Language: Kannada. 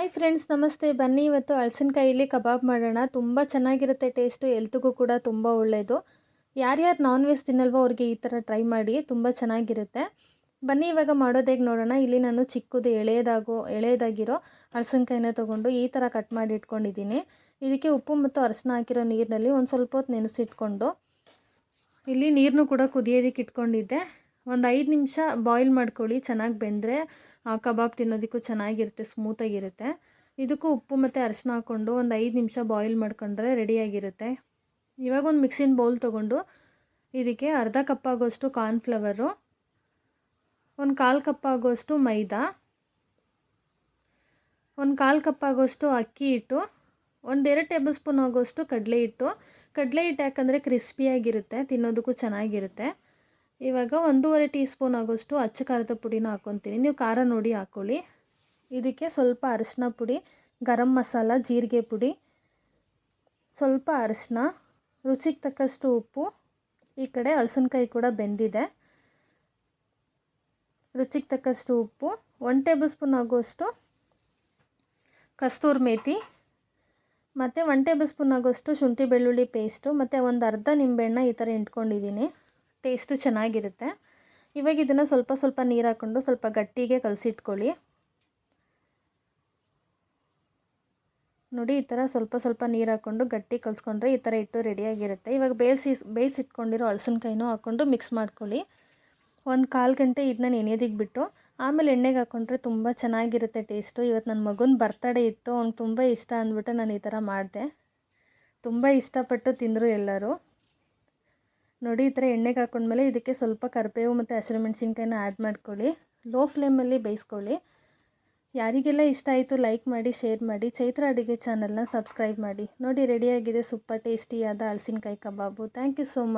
ಹಾಯ್ ಫ್ರೆಂಡ್ಸ್, ನಮಸ್ತೆ. ಬನ್ನಿ ಇವತ್ತು ಹಲಸಿನಕಾಯಿಲಿ ಕಬಾಬ್ ಮಾಡೋಣ. ತುಂಬ ಚೆನ್ನಾಗಿರುತ್ತೆ ಟೇಸ್ಟು, ಹೆಲ್ತ್ಗೂ ಕೂಡ ತುಂಬ ಒಳ್ಳೆಯದು. ಯಾರ್ಯಾರು ನಾನ್ ವೆಜ್ ತಿನ್ನಲ್ವೋ ಅವ್ರಿಗೆ ಈ ಥರ ಟ್ರೈ ಮಾಡಿ, ತುಂಬ ಚೆನ್ನಾಗಿರುತ್ತೆ. ಬನ್ನಿ ಇವಾಗ ಮಾಡೋದು ಹೇಗೆ ನೋಡೋಣ. ಇಲ್ಲಿ ನಾನು ಚಿಕ್ಕದು ಎಳೆಯದಾಗಿರೋ ಹಲಸಿನಕಾಯಿನ ತೊಗೊಂಡು ಈ ಥರ ಕಟ್ ಮಾಡಿ ಇಟ್ಕೊಂಡಿದ್ದೀನಿ. ಇದಕ್ಕೆ ಉಪ್ಪು ಮತ್ತು ಅರಶಿನ ಹಾಕಿರೋ ನೀರಿನಲ್ಲಿ ಒಂದು ಸ್ವಲ್ಪ ಹೊತ್ತು ನೆನೆಸಿಟ್ಕೊಂಡು, ಇಲ್ಲಿ ನೀರನ್ನು ಕೂಡ ಕುದಿಯೋದಕ್ಕೆ ಇಟ್ಕೊಂಡಿದ್ದೆ. ಒಂದು 5 ನಿಮಿಷ ಬಾಯ್ಲ್ ಮಾಡ್ಕೊಳ್ಳಿ. ಚೆನ್ನಾಗಿ ಬೆಂದರೆ ಕಬಾಬ್ ತಿನ್ನೋದಕ್ಕೂ ಚೆನ್ನಾಗಿರುತ್ತೆ, ಸ್ಮೂತಾಗಿರುತ್ತೆ. ಇದಕ್ಕೂ ಉಪ್ಪು ಮತ್ತು ಅರಶಿನ ಹಾಕ್ಕೊಂಡು ಒಂದು 5 ನಿಮಿಷ ಬಾಯ್ಲ್ ಮಾಡ್ಕೊಂಡ್ರೆ ರೆಡಿಯಾಗಿರುತ್ತೆ. ಇವಾಗ ಒಂದು ಮಿಕ್ಸಿನ ಬೌಲ್ ತೊಗೊಂಡು ಇದಕ್ಕೆ ಅರ್ಧ ಕಪ್ ಆಗೋಷ್ಟು ಕಾರ್ನ್ಫ್ಲವರು, ಒಂದು 1/4 ಕಪ್ ಆಗೋಷ್ಟು ಮೈದಾ, ಒಂದು 1/4 ಕಪ್ ಆಗೋಷ್ಟು ಅಕ್ಕಿ ಹಿಟ್ಟು, 1-2 ಟೇಬಲ್ ಸ್ಪೂನ್ ಆಗೋಷ್ಟು ಕಡಲೆ ಹಿಟ್ಟು ಯಾಕಂದರೆ ಕ್ರಿಸ್ಪಿಯಾಗಿರುತ್ತೆ, ತಿನ್ನೋದಕ್ಕೂ ಚೆನ್ನಾಗಿರುತ್ತೆ. ಇವಾಗ 1.5 ಟೀ ಸ್ಪೂನ್ ಆಗೋಷ್ಟು ಅಚ್ಚ ಖಾರದ ಪುಡಿನ ಹಾಕ್ಕೊತೀನಿ. ನೀವು ಖಾರ ನೋಡಿ ಹಾಕ್ಕೊಳ್ಳಿ. ಇದಕ್ಕೆ ಸ್ವಲ್ಪ ಅರಿಶಿನ ಪುಡಿ, ಗರಂ ಮಸಾಲ, ಜೀರಿಗೆ ಪುಡಿ, ಸ್ವಲ್ಪ ಅರಿಶಿನ, ರುಚಿಗೆ ತಕ್ಕಷ್ಟು ಉಪ್ಪು. ಈ ಕಡೆ ಹಲಸಿನಕಾಯಿ ಕೂಡ ಬೆಂದಿದೆ. ರುಚಿಗೆ ತಕ್ಕಷ್ಟು ಉಪ್ಪು, 1 ಟೇಬಲ್ ಸ್ಪೂನ್ ಆಗೋಷ್ಟು ಕಸ್ತೂರಿ ಮೇಥಿ, ಮತ್ತು 1 ಟೇಬಲ್ ಸ್ಪೂನ್ ಆಗೋಷ್ಟು ಶುಂಠಿ ಬೆಳ್ಳುಳ್ಳಿ ಪೇಸ್ಟು, ಮತ್ತು ಒಂದು ಅರ್ಧ ನಿಂಬೆಹಣ್ಣ ಈ ಥರ ಇಟ್ಕೊಂಡಿದ್ದೀನಿ. ಟೇಸ್ಟು ಚೆನ್ನಾಗಿರುತ್ತೆ. ಇವಾಗ ಇದನ್ನು ಸ್ವಲ್ಪ ಸ್ವಲ್ಪ ನೀರು ಹಾಕ್ಕೊಂಡು ಸ್ವಲ್ಪ ಗಟ್ಟಿಗೆ ಕಲಸಿಟ್ಕೊಳ್ಳಿ. ನೋಡಿ, ಈ ಥರ ಸ್ವಲ್ಪ ಸ್ವಲ್ಪ ನೀರು ಹಾಕ್ಕೊಂಡು ಗಟ್ಟಿ ಕಲಿಸ್ಕೊಂಡ್ರೆ ಈ ಥರ ಹಿಟ್ಟು ರೆಡಿಯಾಗಿರುತ್ತೆ. ಇವಾಗ ಬೇಯಿಸಿಟ್ಕೊಂಡಿರೋ ಹಲಸಿನಕಾಯಿನೂ ಹಾಕ್ಕೊಂಡು ಮಿಕ್ಸ್ ಮಾಡ್ಕೊಳ್ಳಿ. ಒಂದು 1/4 ಗಂಟೆ ಇದನ್ನ ನೆನೆಯೋದಕ್ಕೆ ಬಿಟ್ಟು ಆಮೇಲೆ ಎಣ್ಣೆಗೆ ಹಾಕ್ಕೊಂಡ್ರೆ ತುಂಬ ಚೆನ್ನಾಗಿರುತ್ತೆ ಟೇಸ್ಟು. ಇವತ್ತು ನನ್ನ ಮಗನ ಬರ್ತಡೇ ಇತ್ತು, ಅವ್ನಿಗೆ ತುಂಬ ಇಷ್ಟ ಅಂದ್ಬಿಟ್ಟು ನಾನು ಈ ಥರ ಮಾಡಿದೆ. ತುಂಬ ಇಷ್ಟಪಟ್ಟು ತಿಂದರು ಎಲ್ಲರೂ. ನೋಡಿ, ಈ ಥರ ಎಣ್ಣೆಗೆ ಹಾಕ್ಕೊಂಡ್ಮೇಲೆ ಇದಕ್ಕೆ ಸ್ವಲ್ಪ ಕರಿಬೇವು ಮತ್ತು ಹಸಿರು ಮೆಣಸಿನ್ಕಾಯಿನ ಆ್ಯಡ್ ಮಾಡ್ಕೊಳ್ಳಿ. ಲೋ ಫ್ಲೇಮಲ್ಲಿ ಬೇಯಿಸ್ಕೊಳ್ಳಿ. ಯಾರಿಗೆಲ್ಲ ಇಷ್ಟ ಆಯಿತು ಲೈಕ್ ಮಾಡಿ, ಶೇರ್ ಮಾಡಿ. ಚೈತ್ರ ಅಡುಗೆ ಚಾನಲ್ನ ಸಬ್ಸ್ಕ್ರೈಬ್ ಮಾಡಿ. ನೋಡಿ, ರೆಡಿಯಾಗಿದೆ ಸೂಪರ್ ಟೇಸ್ಟಿಯಾದ ಹಲಸಿನಕಾಯಿ kebab. Thank you so much.